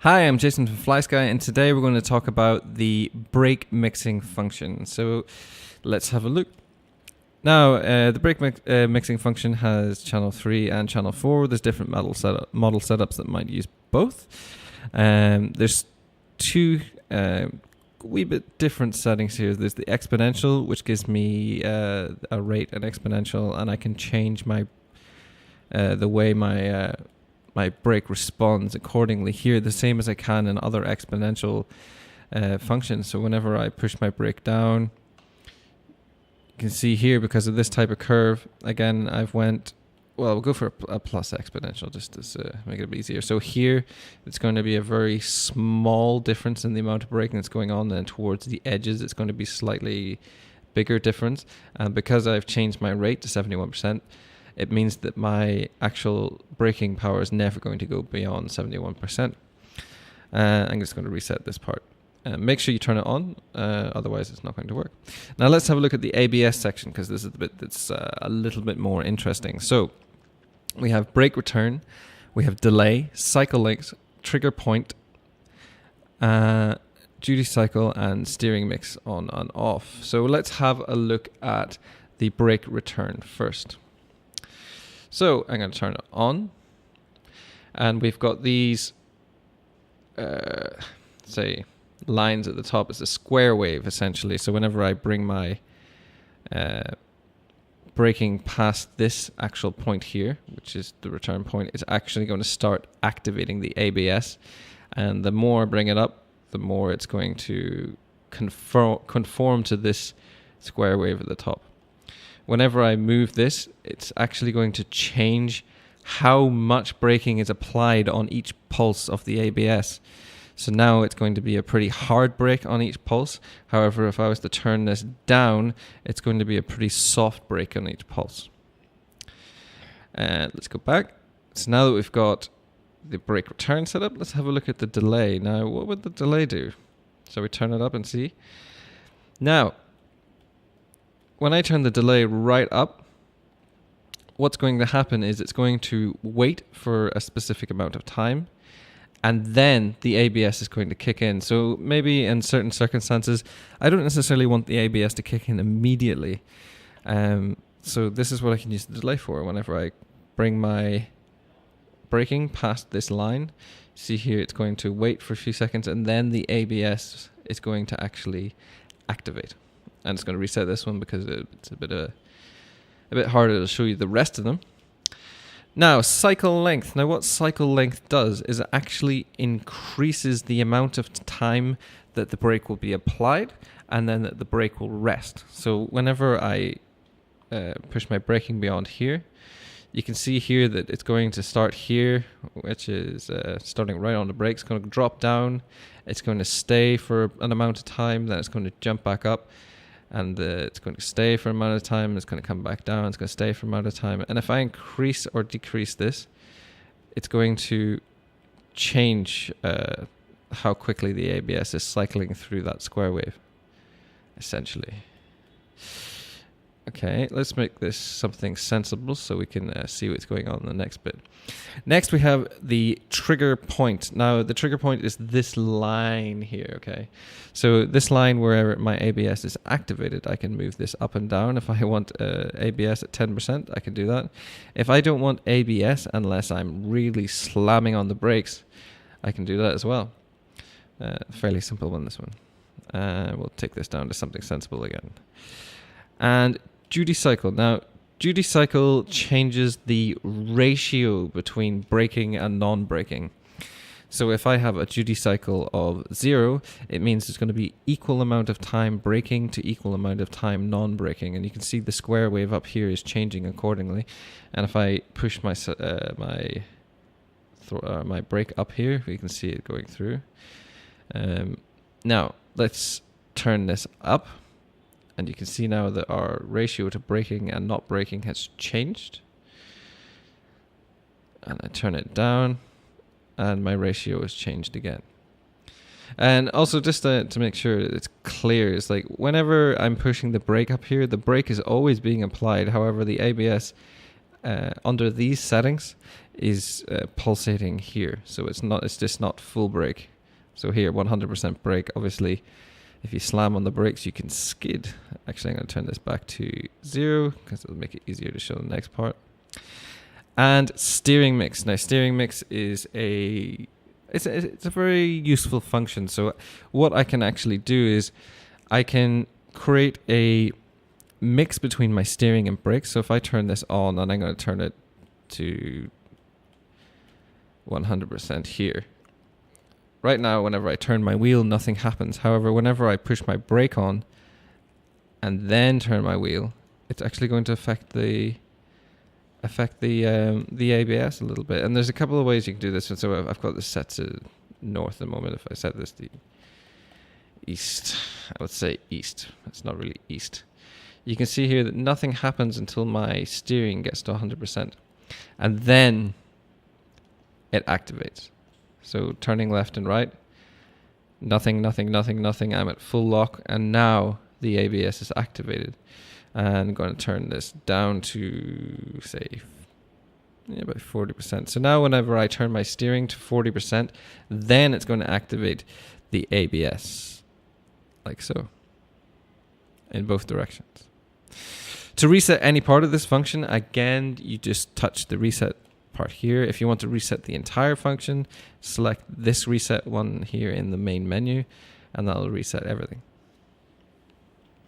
Hi, I'm Jason from FlySky, and today we're going to talk about the brake mixing function. So let's have a look. Now, the brake mixing function has channel 3 and channel 4. There's different model setups that might use both. There's two wee bit different settings here. There's the exponential, which gives me a rate and exponential, and I can change my the way my brake responds accordingly here, the same as I can in other exponential functions. So whenever I push my brake down, you can see here, because of this type of curve, again, we'll go for a plus exponential just to make it a bit easier. So here, it's going to be a very small difference in the amount of braking that's going on, and towards the edges, it's going to be slightly bigger difference. And because I've changed my rate to 71%, it means that my actual braking power is never going to go beyond 71%. I'm just going to reset this part. Make sure you turn it on, otherwise it's not going to work. Now let's have a look at the ABS section, because this is the bit that's a little bit more interesting. So we have brake return, we have delay, cycle length, trigger point, duty cycle, and steering mix on and off. So let's have a look at the brake return first. So I'm going to turn it on, and we've got these, say, lines at the top. It's a square wave, essentially. So whenever I bring my braking past this actual point here, which is the return point, it's actually going to start activating the ABS. And the more I bring it up, the more it's going to conform to this square wave at the top. Whenever I move this, it's actually going to change how much braking is applied on each pulse of the ABS. So now it's going to be a pretty hard brake on each pulse. However, if I was to turn this down, it's going to be a pretty soft brake on each pulse. And let's go back. So now that we've got the brake return set up, let's have a look at the delay. Now, what would the delay do? So we turn it up and see. Now, when I turn the delay right up, what's going to happen is it's going to wait for a specific amount of time, and then the ABS is going to kick in. So maybe in certain circumstances, I don't necessarily want the ABS to kick in immediately. So this is what I can use the delay for. Whenever I bring my braking past this line, see here, it's going to wait for a few seconds, and then the ABS is going to actually activate. And it's going to reset this one because it's a bit harder to show you the rest of them. Now, cycle length. Now, what cycle length does is it actually increases the amount of time that the brake will be applied, and then that the brake will rest. So whenever I push my braking beyond here, you can see here that it's going to start here, which is starting right on the brake. It's going to drop down. It's going to stay for an amount of time. Then it's going to jump back up. And it's going to stay for an amount of time. It's going to come back down. It's going to stay for an amount of time. And if I increase or decrease this, it's going to change how quickly the ABS is cycling through that square wave, essentially. Okay, let's make this something sensible so we can see what's going on in the next bit. Next, we have the trigger point. Now, the trigger point is this line here, okay? So this line, wherever my ABS is activated, I can move this up and down. If I want ABS at 10%, I can do that. If I don't want ABS, unless I'm really slamming on the brakes, I can do that as well. Fairly simple one, this one. We'll take this down to something sensible again. And duty cycle. Now, duty cycle changes the ratio between braking and non-braking. So if I have a duty cycle of 0, it means there's going to be equal amount of time braking to equal amount of time non-braking. And you can see the square wave up here is changing accordingly. And if I push my brake up here, you can see it going through. Now, let's turn this up. And you can see now that our ratio to braking and not braking has changed. And I turn it down, and my ratio has changed again. And also, just to make sure it's clear, it's like whenever I'm pushing the brake up here, the brake is always being applied. However, the ABS under these settings is pulsating here. So it's just not full brake. So here, 100% brake. Obviously, if you slam on the brakes, you can skid. Actually, I'm going to turn this back to 0 because it'll make it easier to show the next part. And steering mix. Now, steering mix is it's a very useful function. So what I can actually do is I can create a mix between my steering and brakes. So if I turn this on, and I'm going to turn it to 100% here. Right now, whenever I turn my wheel, nothing happens. However, whenever I push my brake on and then turn my wheel, it's actually going to affect the ABS a little bit. And there's a couple of ways you can do this. So I've got this set to north at the moment. If I set this to east, I would say east. It's not really east. You can see here that nothing happens until my steering gets to 100%. And then it activates. So turning left and right, nothing. I'm at full lock, and now the ABS is activated. And I'm going to turn this down to, say, about 40%. So now whenever I turn my steering to 40%, then it's going to activate the ABS, like so, in both directions. To reset any part of this function, again, you just touch the reset part here. If you want to reset the entire function, select this reset one here in the main menu, and that'll reset everything.